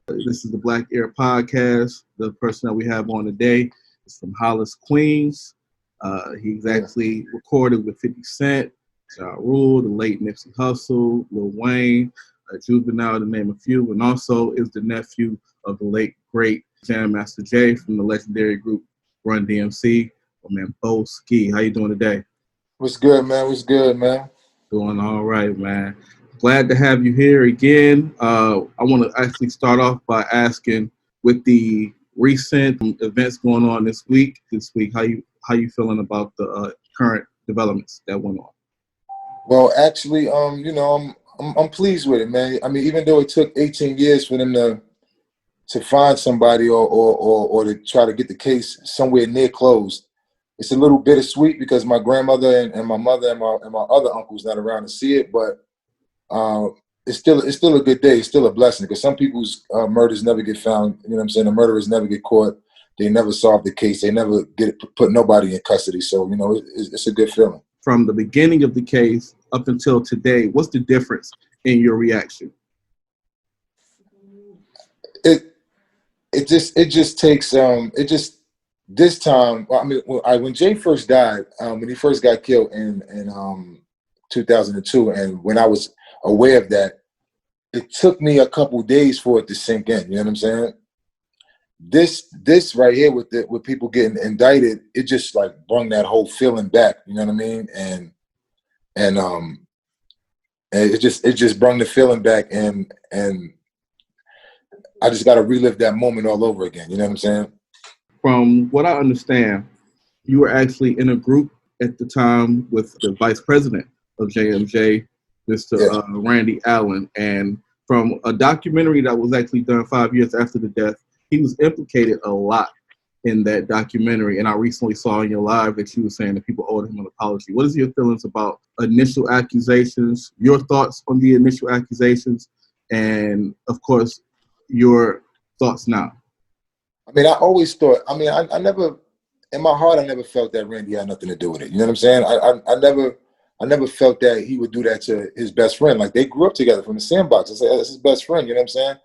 This is the Black Air Podcast. The person that we have on today is from Hollis, Queens. He's actually recorded with 50 Cent, Ja Rule, the late Nipsey Hussle, Lil Wayne, Juvenile, to name a few, and also is the nephew of the late, great Jam Master Jay from the legendary group Run DMC. My man, Boe Skagz. How you doing today? What's good, man? What's good, man? Doing all right, man. Glad to have you here again. I want to actually start off by asking, with the recent events going on this week, how you feeling about the current developments that went on? Well, actually, I'm pleased with it, man. I mean, even though it took 18 years for them to find somebody or to try to get the case somewhere near closed, it's a little bittersweet because my grandmother and my mother and my other uncle's not around to see it, but it's still a good day. It's still a blessing because some people's murders never get found. You know what I'm saying? The murderers never get caught. They never solve the case. They never put nobody in custody. So, it's a good feeling. From the beginning of the case up until today, what's the difference in your reaction? It just takes this time. I mean, when Jay first died, when he first got killed in 2002, and when I was aware of that, it took me a couple days for it to sink in. You know what I'm saying? This right here with people getting indicted, it just like brought that whole feeling back. You know what I mean? And it just brought the feeling back, and I just got to relive that moment all over again. You know what I'm saying? From what I understand, you were actually in a group at the time with the vice president of JMJ, Mr. Randy Allen. And from a documentary that was actually done 5 years after the death, he was implicated a lot in that documentary. And I recently saw in your live that you were saying that people owed him an apology. What is your feelings about initial accusations, your thoughts on the initial accusations, and, of course, your thoughts now? I mean, I always thought, I never, in my heart, I never felt that Randy had nothing to do with it. You know what I'm saying? I never felt that he would do that to his best friend. Like, they grew up together from the sandbox. I said, that's his best friend, you know what I'm saying?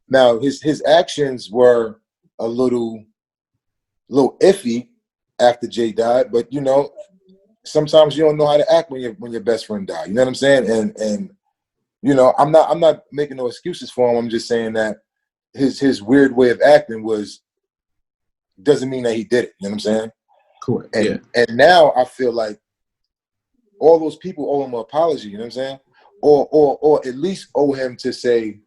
Now, his actions were a little iffy after Jay died, but, sometimes you don't know how to act when your best friend died. You know what I'm saying? And I'm not making no excuses for him. I'm just saying that his weird way of acting doesn't mean that he did it. You know what I'm saying? Correct. And now I feel like all those people owe him an apology. You know what I'm saying? Or at least owe him to say,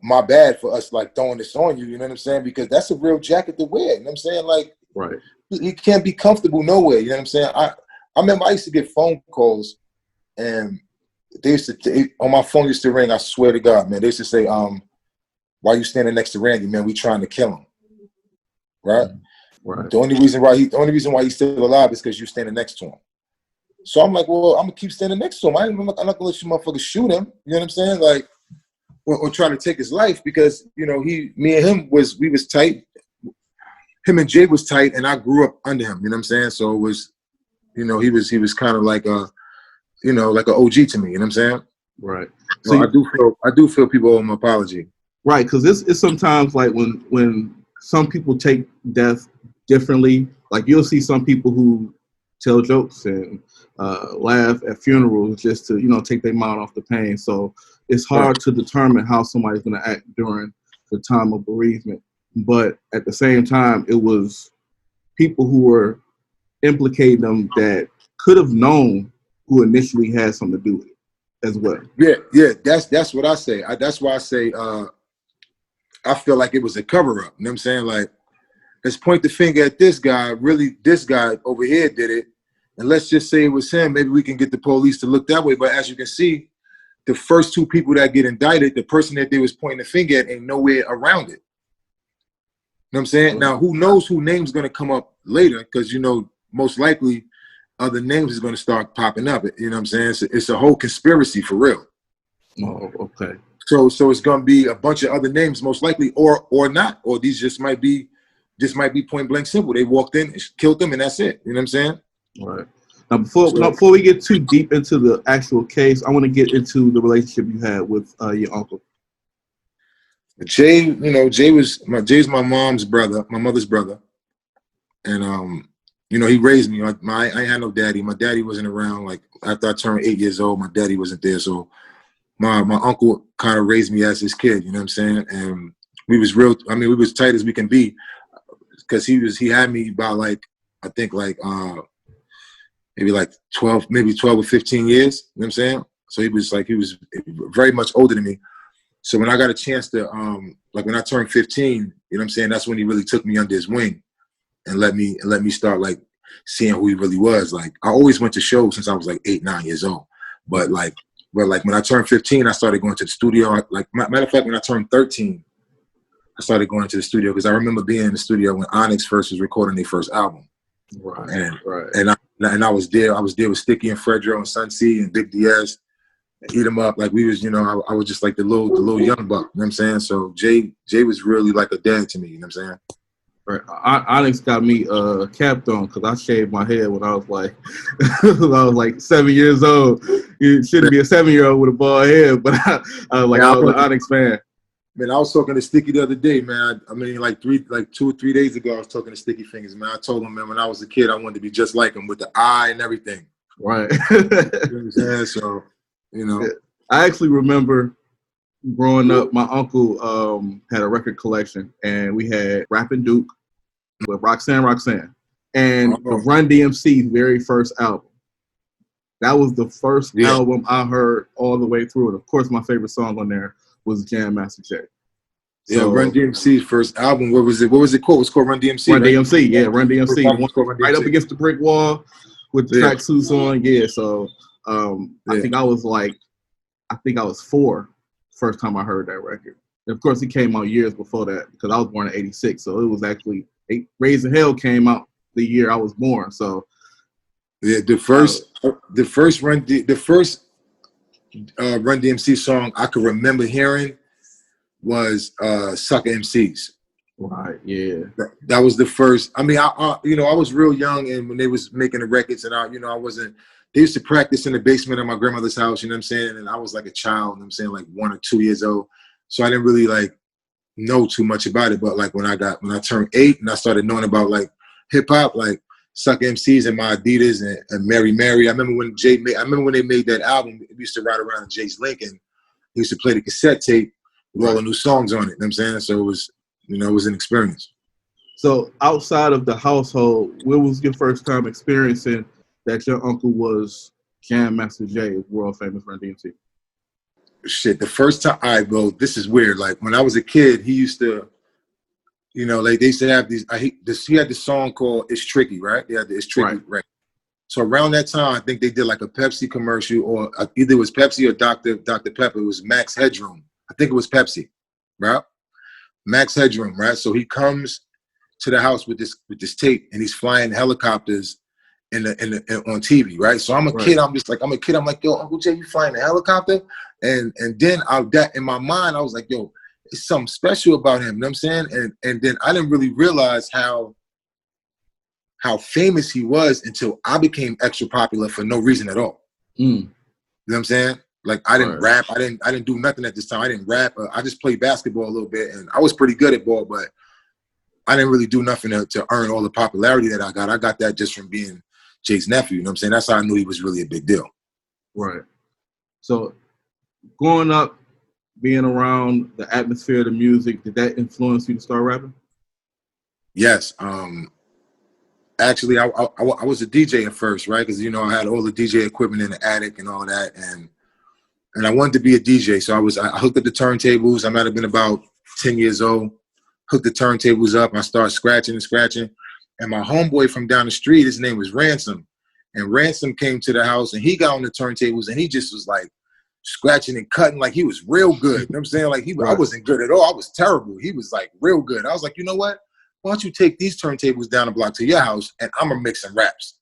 my bad for us like throwing this on you. You know what I'm saying? Because that's a real jacket to wear. You know what I'm saying? Like, right. He can't be comfortable nowhere. You know what I'm saying? I remember I used to get phone calls, and they used to on my phone used to ring. I swear to God, man. They used to say, "Why you standing next to Randy, man? We trying to kill him." Right. Right. The only reason why he's still alive is because you're standing next to him. So I'm like, well, I'm gonna keep standing next to him. I'm not gonna let you motherfuckers shoot him. You know what I'm saying? Like, or try to take his life because me and him was tight. Him and Jay was tight, and I grew up under him. You know what I'm saying? So it was, he was kind of like a, like an OG to me. You know what I'm saying? Right. So I do feel people owe him an apology. Right, because it's sometimes like when some people take death differently. Like, you'll see some people who tell jokes and laugh at funerals just to take their mind off the pain. So it's hard to determine how somebody's going to act during the time of bereavement. But at the same time, it was people who were implicating them that could have known who initially had something to do with it as well. Yeah. That's what I say. That's why I say I feel like it was a cover-up. You know what I'm saying? Like, let's point the finger at this guy. Really, this guy over here did it. And let's just say it was him. Maybe we can get the police to look that way. But as you can see, the first two people that get indicted, the person that they was pointing the finger at ain't nowhere around it. You know what I'm saying? Now, who knows who name's going to come up later? Because, most likely other names is going to start popping up. You know what I'm saying? It's a whole conspiracy for real. Oh, okay. So it's going to be a bunch of other names, most likely, or not. Or these just might be point blank simple. They walked in, killed them, and that's it. You know what I'm saying? All right. Now, before we get too deep into the actual case, I want to get into the relationship you had with your uncle. Jay, you know, Jay's my mom's brother, my mother's brother, and you know, he raised me. Like I ain't had no daddy. My daddy wasn't around. Like after I turned 8 years old, my daddy wasn't there. So my uncle kind of raised me as his kid. You know what I'm saying? And we was real. I mean, we was tight as we can be, because he had me about like, I think like maybe like 12 or 15 years. You know what I'm saying? So he was very much older than me. So when I got a chance to, like when I turned 15, you know what I'm saying, that's when he really took me under his wing and let me start like seeing who he really was. Like I always went to shows since I was like 8, 9 years old. But when I turned 15, I started going to the studio. Like matter of fact, when I turned 13, I started going to the studio because I remember being in the studio when Onyx first was recording their first album. Right. And I was there. I was there with Sticky and Fredro and Sun C and Big DS. Eat him up like we was, you know, I was just like the little young buck, you know what I'm saying? So Jay was really like a dad to me, you know what I'm saying? Right. Onyx got me capped on because I shaved my head when I was like when I was like 7 years old. You shouldn't be a 7-year-old with a bald head, but I was an Onyx fan. Man, I was talking to Sticky the other day, man. I mean, like 2 or 3 days ago, I was talking to Sticky Fingers, man. I told him, man, when I was a kid, I wanted to be just like him with the eye and everything. Right. You know what I'm saying? So, you know. I actually remember growing up, my uncle had a record collection, and we had Rappin' Duke with Roxanne, and the Run DMC very first album. That was the first album I heard all the way through. And of course, my favorite song on there was Jam Master Jay. So, Run DMC's first album. What was it called? It was called Run DMC. Run right? DMC, yeah, Run DMC. Right up against the brick wall with the tracksuits on. Yeah, so I think I was 4 first time I heard that record. And of course, it came out years before that because I was born in '86. So it was actually Raising Hell came out the year I was born. So yeah, the first Run DMC song I could remember hearing was Sucker MCs. Right. Yeah. That was the first. I mean, I was real young, and when they was making the records, and I wasn't. They used to practice in the basement of my grandmother's house, you know what I'm saying? And I was like a child, you know what I'm saying, like 1 or 2 years old. So I didn't really like know too much about it. But like when I turned 8 and I started knowing about like hip hop, like Sucker MCs and My Adidas and Mary Mary. I remember when they made that album, we used to ride around in Jay's Lincoln. He used to play the cassette tape with all the new songs on it, you know what I'm saying? So it was, it was an experience. So outside of the household, what was your first time experiencing that your uncle was Jam Master Jay, world famous Run DMC? Shit, the first time, all right, bro, this is weird. Like when I was a kid, he used to, like they used to have these, he had this song called It's Tricky, right? They had the It's Tricky, right? So around that time, I think they did like a Pepsi commercial, or either it was Pepsi or Dr. Pepper. It was Max Headroom. I think it was Pepsi, right? Max Headroom, right? So he comes to the house with this tape, and he's flying helicopters on TV, right? So I'm a kid. I'm like, yo, Uncle Jay, you flying a helicopter? And then in my mind, I was like, yo, it's something special about him. You know what I'm saying? And then I didn't really realize how famous he was until I became extra popular for no reason at all. You know what I'm saying? Like I didn't rap. I didn't do nothing at this time. I didn't rap. I just played basketball a little bit, and I was pretty good at ball, but I didn't really do nothing to earn all the popularity that I got. I got that just from being Jay's nephew. You know what I'm saying? That's how I knew he was really a big deal. Right. So growing up, being around the atmosphere of the music, did that influence you to start rapping? Yes. Actually, I was a DJ at first, right? Because, I had all the DJ equipment in the attic and all that. And I wanted to be a DJ. So I hooked up the turntables. I might have been about 10 years old. Hooked the turntables up. I started scratching. And my homeboy from down the street, his name was Ransom. And Ransom came to the house, and he got on the turntables, and he just was like scratching and cutting like he was real good. You know what I'm saying? Like I wasn't good at all. I was terrible. He was like real good. I was like, you know what? Why don't you take these turntables down the block to your house, and I'm gonna mix some raps.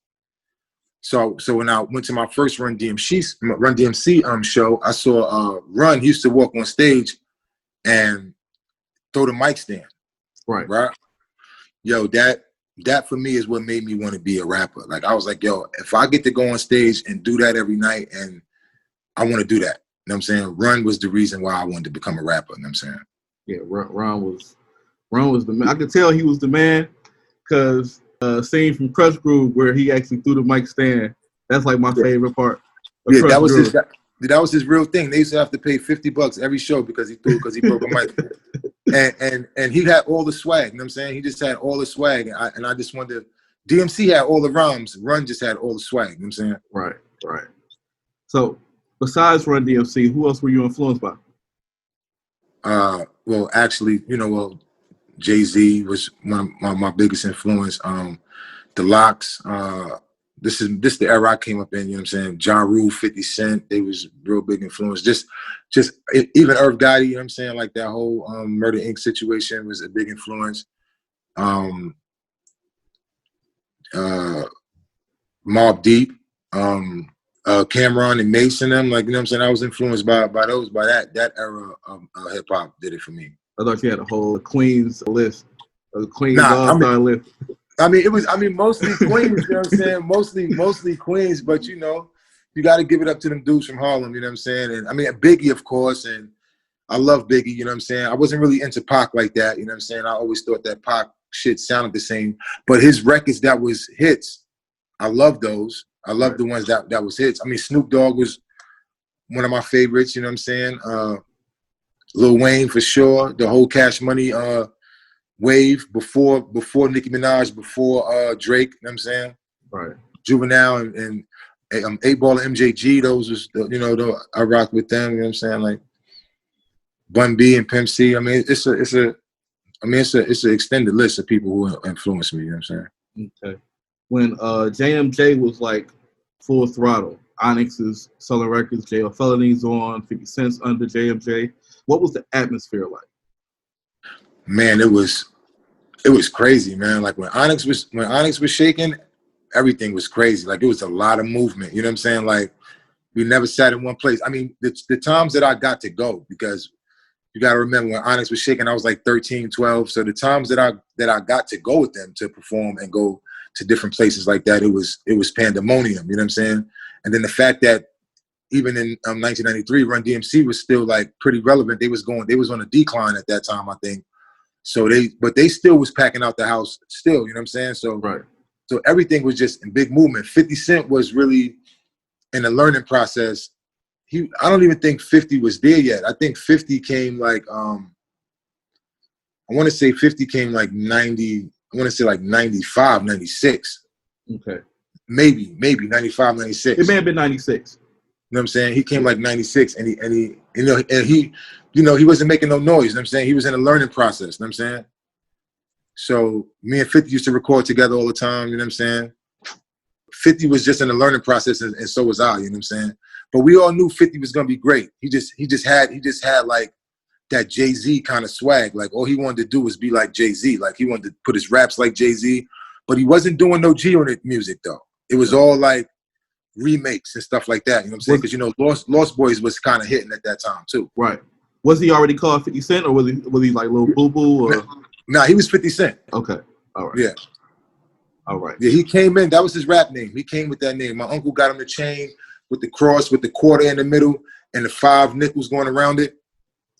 So when I went to my first Run DMC show, I saw Run. He used to walk on stage and throw the mic stand. Right. Yo, that for me is what made me want to be a rapper. Like I was like, yo, if I get to go on stage and do that every night, and I want to do that. You know what I'm saying? Run was the reason why I wanted to become a rapper. You know what I'm saying? Yeah, Ron was the man. I could tell he was the man because scene from Crush Groove where he actually threw the mic stand. That's like my favorite part. Yeah, that was his real thing. They used to have to pay $50 every show because he broke a mic. And he had all the swag. You know what I'm saying? He just had all the swag, and I just wanted. DMC had all the rhymes. Run just had all the swag. You know what I'm saying? Right. So besides Run DMC, who else were you influenced by? Well, actually, Jay-Z was one of my biggest influence. The Locks. This the era I came up in. You know what I'm saying? Ja Rule, 50 Cent. They was real big influence. Just even Irv Gotti. You know what I'm saying? Like that whole Murder Inc. situation was a big influence. Mobb Deep, Cameron and Mason, them, like, you know what I'm saying? I was influenced by that era of hip hop did it for me. I thought you had a whole Queens list, a Queens all-star list. I mean, mostly Queens, you know what I'm saying? Mostly Queens, but you got to give it up to them dudes from Harlem, you know what I'm saying? And I mean, Biggie, of course, and I love Biggie, you know what I'm saying? I wasn't really into Pac like that, you know what I'm saying? I always thought that Pac shit sounded the same, but his records that was hits, I love those. I love the ones that was hits. I mean, Snoop Dogg was one of my favorites, you know what I'm saying? Lil Wayne for sure. The whole Cash Money wave before Nicki Minaj, before Drake, you know what I'm saying? Right. Juvenile and 8 Ball and MJG, those was I rock with them, you know what I'm saying? Like Bun B and Pimp C. I mean, it's an extended list of people who influenced me, you know what I'm saying? Okay. When JMJ was like full throttle, Onyx is selling records, JL Felony's on, 50 Cent's under JMJ. What was the atmosphere like? Man, it was crazy, man. Like when Onyx was shaking, everything was crazy. Like it was a lot of movement. You know what I'm saying? Like we never sat in one place. I mean, the times that I got to go, because you got to remember when Onyx was shaking, I was like 13, 12. So the times that I got to go with them to perform and go to different places like that, it was pandemonium. You know what I'm saying? And then the fact that even in 1993, Run DMC was still like pretty relevant. They was on a decline at that time, I think. So they still was packing out the house still. You know what I'm saying? So right. So everything was just in big movement. 50 Cent was really in a learning process. I don't even think 50 was there yet. I think 50 came like I want to say 50 came like 90. I want to say like 95, 96. Okay. Maybe 95, 96. It may have been 96. You know what I'm saying? He came like 96, and he wasn't making no noise. You know what I'm saying? He was in a learning process. You know what I'm saying? So me and 50 used to record together all the time. You know what I'm saying? 50 was just in a learning process, and so was I. You know what I'm saying? But we all knew 50 was gonna be great. He just had like that Jay-Z kind of swag. Like all he wanted to do was be like Jay-Z. Like he wanted to put his raps like Jay-Z, but he wasn't doing no G-Unit music though. It was all like remakes and stuff like that. You know what I'm saying? Because Lost Boys was kind of hitting at that time too. Right. Was he already called 50 Cent, or was he like Lil Boo Boo? Or? Nah, he was 50 Cent. Okay. All right. Yeah. All right. Yeah, he came in. That was his rap name. He came with that name. My uncle got him the chain with the cross, with the quarter in the middle, and the 5 nickels going around it.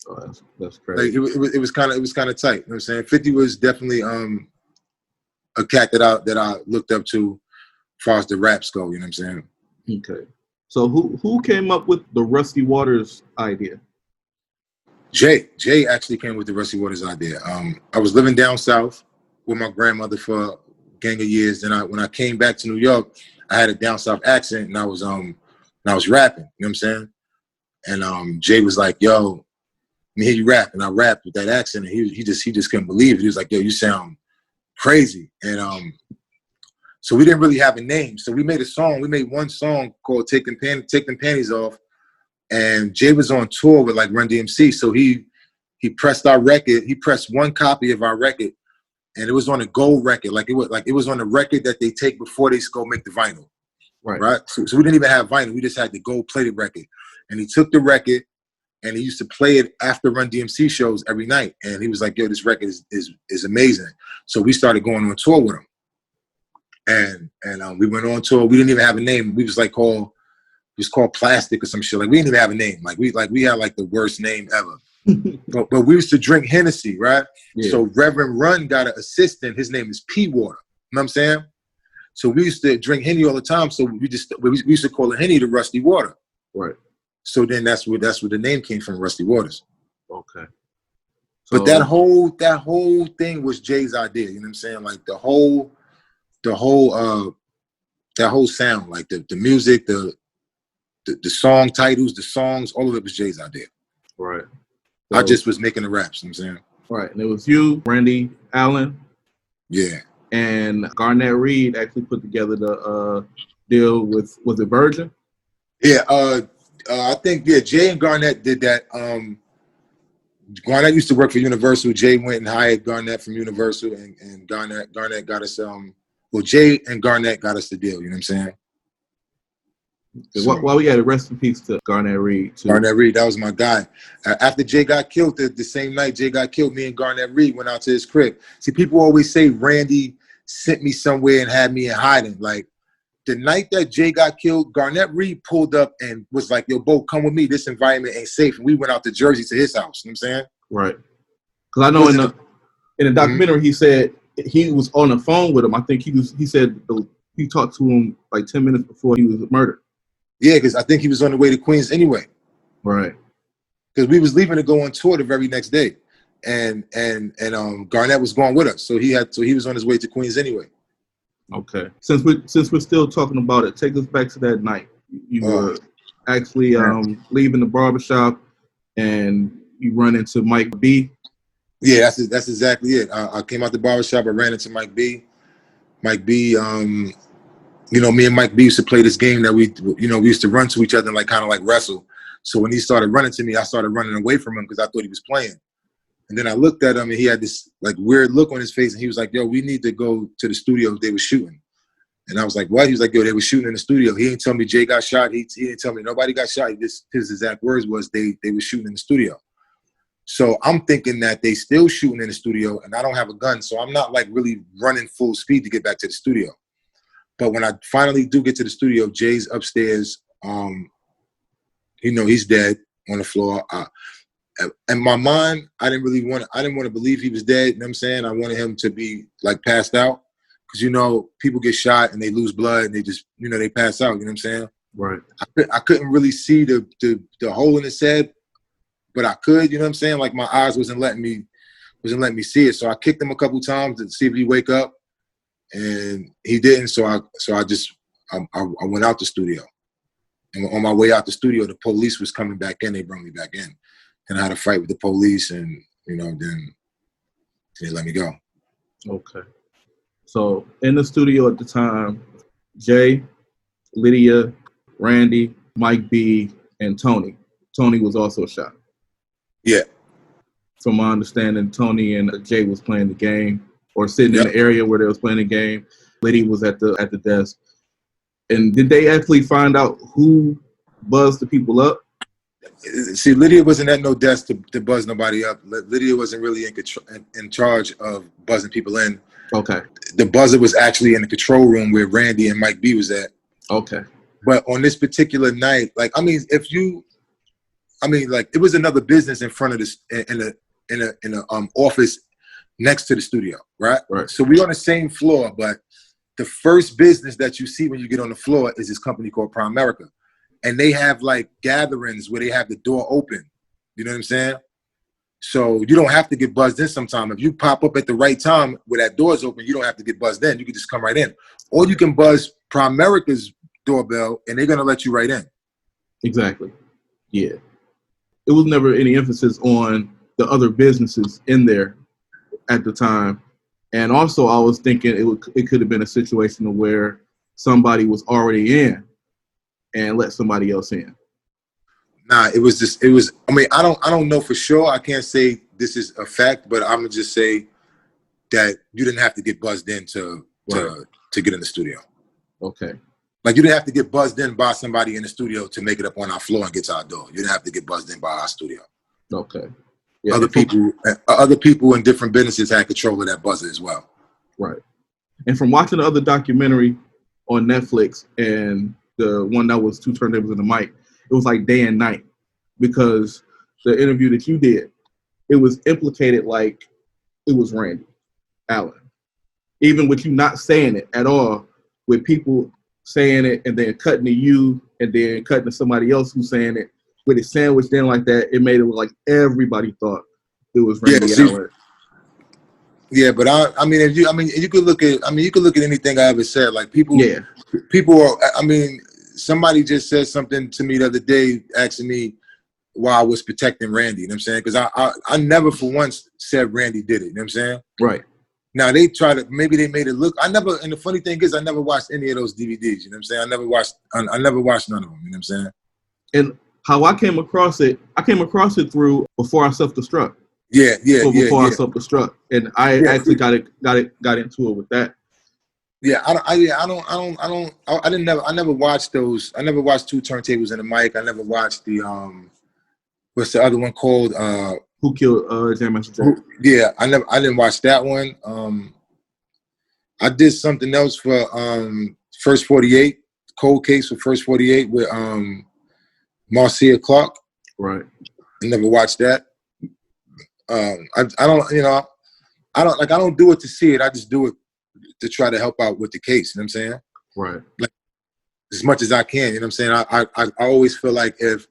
Oh, that's crazy. Like it was kind of tight. You know what I'm saying? 50 was definitely a cat that I looked up to as far as the raps go. You know what I'm saying? Okay. So who came up with the Rusty Waters idea? Jay actually came with the Rusty Waters idea. I was living down south with my grandmother for a gang of years. Then when I came back to New York, I had a down south accent, and I was rapping. You know what I'm saying? And Jay was like, "Yo, let me hear you rap," and I rapped with that accent, and he just couldn't believe it. He was like, "Yo, you sound crazy." And so we didn't really have a name. So we made a song. We made one song called "Take Them Panties Off." And Jay was on tour with like Run DMC, so he pressed our record. He pressed one copy of our record, and it was on a gold record. Like it was on a record that they take before they go make the vinyl. Right. So we didn't even have vinyl. We just had the gold plated record. And he took the record and he used to play it after Run DMC shows every night. And he was like, "Yo, this record is amazing." So we started going on tour with him. And we went on tour. We didn't even have a name. We was called Plastic or some shit. Like we didn't even have a name. Like we had like the worst name ever. but we used to drink Hennessy, right? Yeah. So Reverend Run got an assistant. His name is P Water. You know what I'm saying? So we used to drink Henny all the time. So we used to call it Henny the Rusty Water. Right. So then that's where the name came from, Rusty Waters. Okay. So, but that whole thing was Jay's idea. You know what I'm saying? Like the whole sound, like the music, the song titles, the songs, all of it was Jay's idea. Right. So, I just was making the raps. You know what I'm saying? Right. And it was you, Randy Allen. Yeah. And Garnett Reed actually put together the deal with, was it Virgin? Yeah, I think Jay and Garnett did that. Garnett used to work for Universal. Jay went and hired Garnett from Universal, and Garnett got us Jay and Garnett got us the deal. You know what I'm saying? So, while we had a rest in peace to Garnett Reed too. Garnett Reed, that was my guy. After Jay got killed, the same night Jay got killed, me and Garnett Reed went out to his crib. See, people always say Randy sent me somewhere and had me in hiding. Like the night that Jay got killed, Garnett Reed pulled up and was like, "Yo, Bo, come with me. This environment ain't safe." And we went out to Jersey to his house. You know what I'm saying? Right. Because I know in the documentary he said he was on the phone with him. I think he said he talked to him like 10 minutes before he was murdered. Yeah, because I think he was on the way to Queens anyway. Right. Because we was leaving to go on tour the very next day. And Garnett was going with us. So he was on his way to Queens anyway. Okay. Since we're still talking about it, take us back to that night. You were actually leaving the barbershop and you run into Mike B. Yeah, that's exactly it. I came out the barbershop, I ran into Mike B. Mike B, me and Mike B used to play this game that we used to run to each other and like kind of like wrestle. So when he started running to me, I started running away from him because I thought he was playing. And then I looked at him and he had this like weird look on his face and he was like, "Yo, we need to go to the studio. They were shooting." And I was like, "What?" He was like, "Yo, they were shooting in the studio." He didn't tell me Jay got shot. He didn't tell me nobody got shot. His exact words was they were shooting in the studio. So I'm thinking that they still shooting in the studio and I don't have a gun. So I'm not like really running full speed to get back to the studio. But when I finally do get to the studio, Jay's upstairs. He's dead on the floor. In my mind, I didn't want to believe he was dead. You know what I'm saying? I wanted him to be like passed out. Because, people get shot and they lose blood and they just, they pass out. You know what I'm saying? Right. I couldn't really see the hole in his head, but I could, you know what I'm saying? Like my eyes wasn't letting me see it. So I kicked him a couple times to see if he'd wake up. And he didn't, so I went out the studio. And on my way out the studio, the police was coming back in. They brought me back in. And I had a fight with the police and, then they let me go. Okay. So in the studio at the time, Jay, Lydia, Randy, Mike B, and Tony. Tony was also shot. Yeah. From my understanding, Tony and Jay was playing the game or sitting in the area where they was playing the game. Lydia was at the desk. And did they actually find out who buzzed the people up? See, Lydia wasn't at no desk to buzz nobody up. Lydia wasn't really in charge of buzzing people in. Okay. The buzzer was actually in the control room where Randy and Mike B was at. Okay. But on this particular night, it was another business in front of this in a office next to the studio, right? Right. So we're on the same floor, but the first business that you see when you get on the floor is this company called Prime America. And they have like gatherings where they have the door open. You know what I'm saying? So you don't have to get buzzed in sometime. If you pop up at the right time where that door's open, you don't have to get buzzed in. You can just come right in. Or you can buzz Prime America's doorbell and they're going to let you right in. Exactly. Yeah. It was never any emphasis on the other businesses in there at the time. And also I was thinking it could have been a situation where somebody was already in and let somebody else in. Nah, I don't know for sure. I can't say this is a fact, but I'm gonna just say that you didn't have to get buzzed in to get in the studio. Okay. Like you didn't have to get buzzed in by somebody in the studio to make it up on our floor and get to our door. You didn't have to get buzzed in by our studio. Okay. Yeah, other people in different businesses had control of that buzzer as well. Right. And from watching the other documentary on Netflix and the one that was Two Turntables and the Mic, it was like day and night because the interview that you did it was implicated like it was Randy Allen. Even with you not saying it at all, with people saying it and then cutting to you and then cutting to somebody else who's saying it, with it sandwiched in like that, it made it look like everybody thought it was Randy Allen. Yeah, but I mean, if you, I mean, you could look at, I mean, you could look at anything I ever said. Like people are, I mean, somebody just said something to me the other day asking me why I was protecting Randy, you know what I'm saying? Because I never for once said Randy did it, you know what I'm saying? Right. Now they try to, maybe they made it look, and the funny thing is I never watched any of those DVDs, you know what I'm saying? I never watched none of them, you know what I'm saying? And how I came across it through Before I Self-Destruct. Before I Self-Destruct. And I actually got into it with that. Yeah, I never watched those. I never watched Two Turntables and a Mic. I never watched the what's the other one called? Who Killed Jam Master Jay? Yeah, I didn't watch that one. I did something else for First 48, Cold Case for First 48 with Marcia Clark. Right. I never watched that. I don't do it to see it. I just do it to try to help out with the case, you know what I'm saying? Right. Like, as much as I can, you know what I'm saying? I always feel like if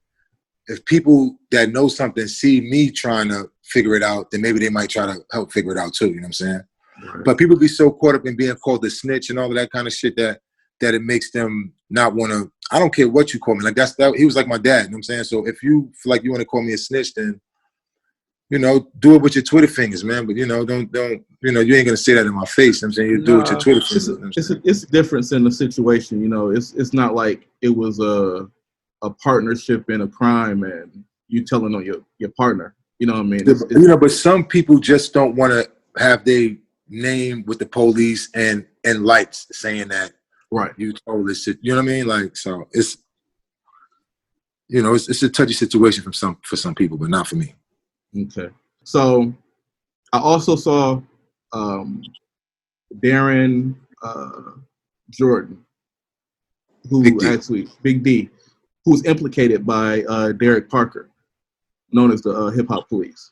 people that know something see me trying to figure it out, then maybe they might try to help figure it out too, you know what I'm saying? Right. But people be so caught up in being called a snitch and all of that kind of shit that it makes them not want to, I don't care what you call me. Like he was like my dad, you know what I'm saying? So if you feel like you want to call me a snitch, then you know, do it with your Twitter fingers, man. But, you know, don't, you know, you ain't going to say that in my face. You know what I'm saying? You do it with your Twitter fingers. It's a difference in the situation. You know, it's not like it was a partnership in a crime and you telling on your partner. You know what I mean? You know, but some people just don't want to have their name with the police and lights saying that. Right. You told this shit. You know what I mean? Like, so it's, you know, it's a touchy situation for some people, but not for me. Okay. So I also saw Darren Jordan, Big D, who's implicated by Derek Parker, known as the Hip Hop Police.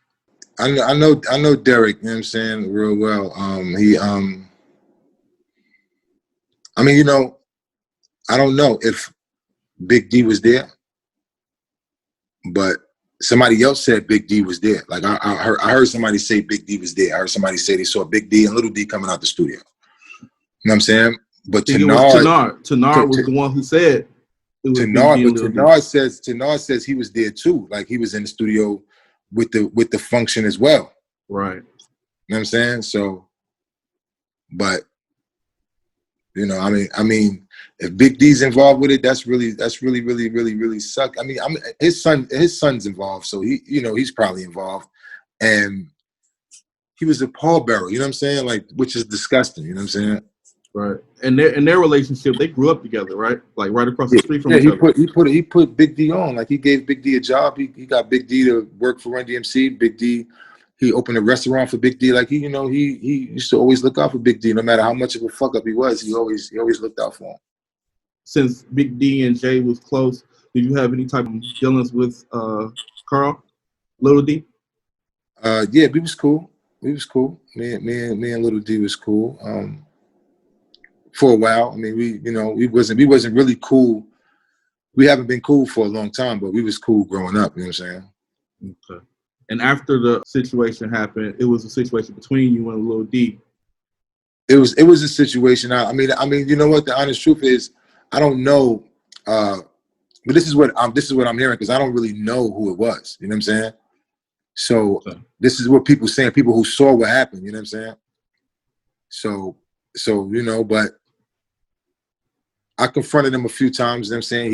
I know Derek, you know what I'm saying, real well. I mean, you know, I don't know if Big D was there, but somebody else said Big D was there. Like I heard somebody say Big D was there. I heard somebody say they saw Big D and Little D coming out the studio. You know what I'm saying? But Tanar was the one who said it was Tanar says he was there too. Like he was in the studio with the function as well. Right. You know what I'm saying? So, but you know, I mean, if Big D's involved with it, that's really suck. I mean, his son's involved, so he's probably involved, and he was a pallbearer. You know what I'm saying? Like, which is disgusting. You know what I'm saying? Right. And their relationship, they grew up together, right? Like right across the street from each other. He put Big D on. Like he gave Big D a job. He got Big D to work for Run DMC. Big D. He opened a restaurant for Big D. Like he used to always look out for Big D, no matter how much of a fuck up he was. He always looked out for him. Since Big D and Jay was close, did you have any type of dealings with Carl, Little D? Yeah, we was cool. Me and Little D was cool. For a while. I mean, we wasn't really cool. We haven't been cool for a long time, but we was cool growing up. You know what I'm saying? Okay. And after the situation happened, it was a situation between you and Lil D. It was a situation. I mean, you know what? The honest truth is, I don't know. But this is what I'm hearing because I don't really know who it was. You know what I'm saying? So This is what people saying. People who saw what happened. You know what I'm saying? So you know, but I confronted him a few times. You know what I'm saying?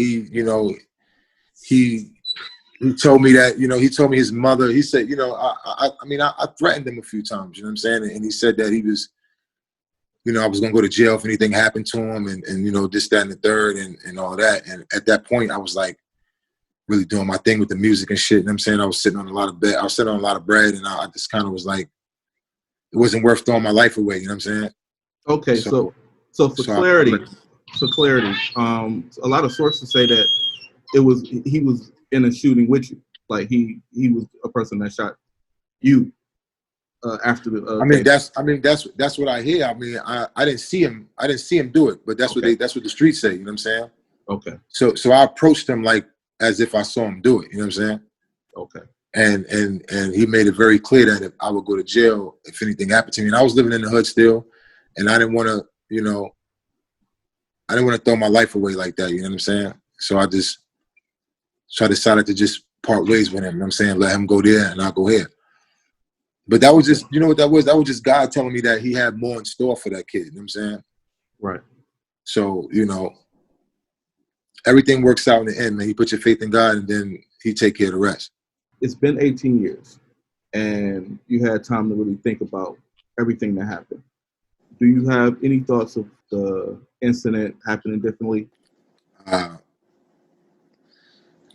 He told me that, you know, he told me his mother, he said, you know, I threatened him a few times, you know what I'm saying? And he said that he was, you know, I was going to go to jail if anything happened to him and you know, this, that, and the third and all that. And at that point, I was like really doing my thing with the music and shit. You know what I'm saying? I was sitting on a lot of bread and I just kind of was like, it wasn't worth throwing my life away. You know what I'm saying? Okay. So for clarity, a lot of sources say that he was in a shooting with you. Like he was a person that shot you after the. That's what I hear. I mean, I didn't see him. I didn't see him do it, but that's what the streets say. You know what I'm saying? Okay. So I approached him like as if I saw him do it. You know what I'm saying? Okay. And he made it very clear that if I would go to jail if anything happened to me. And I was living in the hood still, and I didn't want to, I didn't want to throw my life away like that. You know what I'm saying? So I decided to just part ways with him. You know what I'm saying? Let him go there and I'll go here. But that was just, you know what that was? That was just God telling me that he had more in store for that kid. You know what I'm saying? Right. So, everything works out in the end, man. You put your faith in God and then he take care of the rest. It's been 18 years and you had time to really think about everything that happened. Do you have any thoughts of the incident happening differently?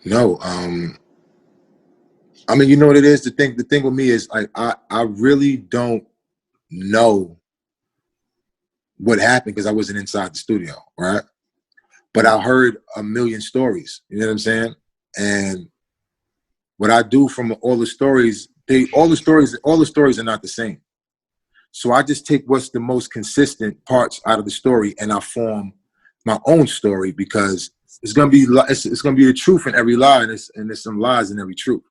No. I mean, you know what it is? The thing with me is I really don't know what happened because I wasn't inside the studio, right? But I heard a million stories, you know what I'm saying? And what I do from all the stories, all the stories are not the same. So I just take what's the most consistent parts out of the story and I form my own story because it's gonna be the truth in every lie and there's some lies in every truth.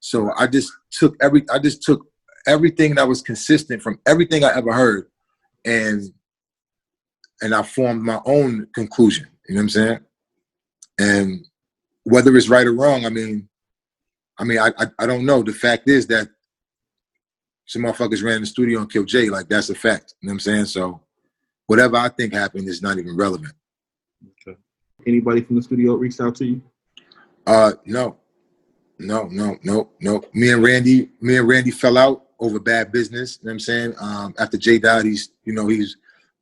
So I just took everything that was consistent from everything I ever heard and I formed my own conclusion. You know what I'm saying? And whether it's right or wrong, I mean, I don't know. The fact is that some motherfuckers ran in the studio and killed Jay. Like, that's a fact. You know what I'm saying? So whatever I think happened is not even relevant. Okay. Anybody from the studio reached out to you? No. Me and Randy fell out over bad business. You know what I'm saying? After Jay died, he's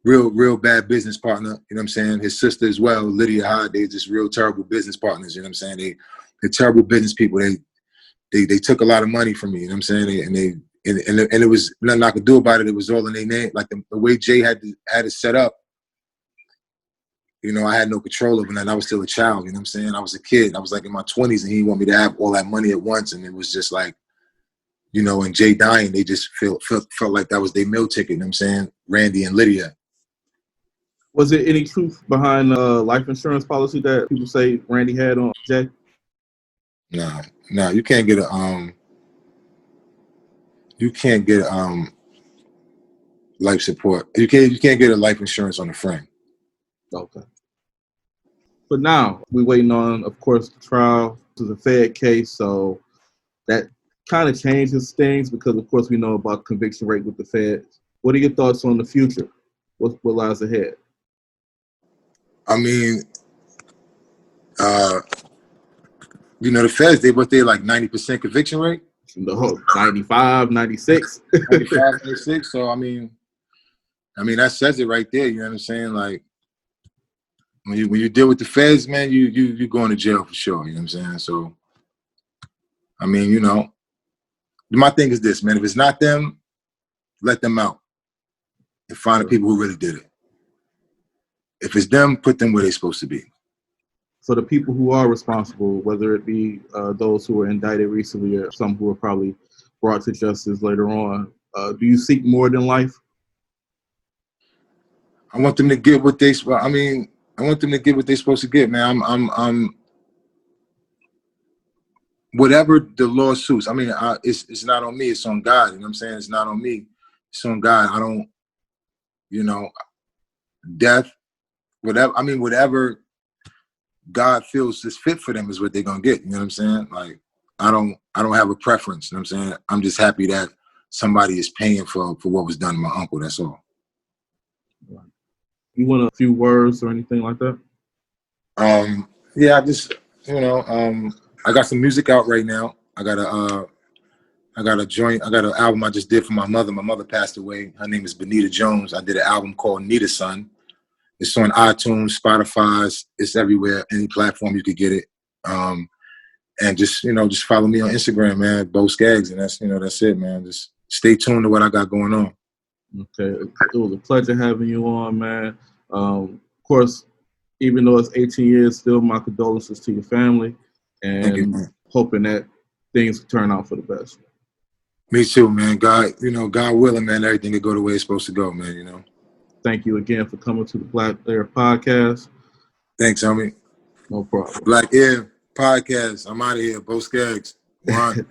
real bad business partner. You know what I'm saying? His sister as well, Lydia Hyde, they're just real terrible business partners. You know what I'm saying? They're terrible business people. They took a lot of money from me. You know what I'm saying? And it was nothing I could do about it. It was all in their name. Like the way Jay had it set up, I had no control over that. I was still a child. You know what I'm saying? I was a kid. I was like in my 20s, and he wanted me to have all that money at once. And it was just like, and Jay dying, they just felt like that was their meal ticket. You know what I'm saying? Randy and Lydia. Was there any truth behind the life insurance policy that people say Randy had on Jay? No, you can't get life support. You can't get a life insurance on a friend. Okay. But now we're waiting on, of course, the trial. This is a Fed case, so that kind of changes things because, of course, we know about conviction rate with the Feds. What are your thoughts on the future? What lies ahead? I mean, the Feds, they're like 90% conviction rate? No, 95, 96. 95, 96. So, I mean, that says it right there. You know what I'm saying? Like, when you deal with the Feds, man, you going to jail for sure. You know what I'm saying? So, I mean, my thing is this, man. If it's not them, let them out and find the people who really did it. If it's them, put them where they're supposed to be. So the people who are responsible, whether it be those who were indicted recently or some who are probably brought to justice later on, do you seek more than life? I want them to get what they. I want them to get what they're supposed to get, man. I'm whatever the law suits. I mean, it's not on me. It's on God. You know what I'm saying? It's not on me. It's on God. I don't, death, whatever. I mean, whatever God feels is fit for them is what they're gonna get. You know what I'm saying? Like, I don't have a preference. You know what I'm saying? I'm just happy that somebody is paying for what was done to my uncle. That's all. You want a few words or anything like that? Yeah, I just, I got some music out right now. I got an album I just did for my mother. My mother passed away. Her name is Bonita Jones. I did an album called Nita Son. It's on iTunes, Spotify, it's everywhere, any platform you could get it. And just follow me on Instagram, man, Boe Skagz, and that's it, man. Just stay tuned to what I got going on. Okay, it was a pleasure having you on, man. Of course, even though it's 18 years, still my condolences to your family, and Thank you, man. Hoping that things turn out for the best. Me too, man. God willing, man, everything could go the way it's supposed to go, man, you know. Thank you again for coming to the Black Air Podcast. Thanks, homie. No problem. Black Air Podcast. I'm out of here. Boe Skagz. Run.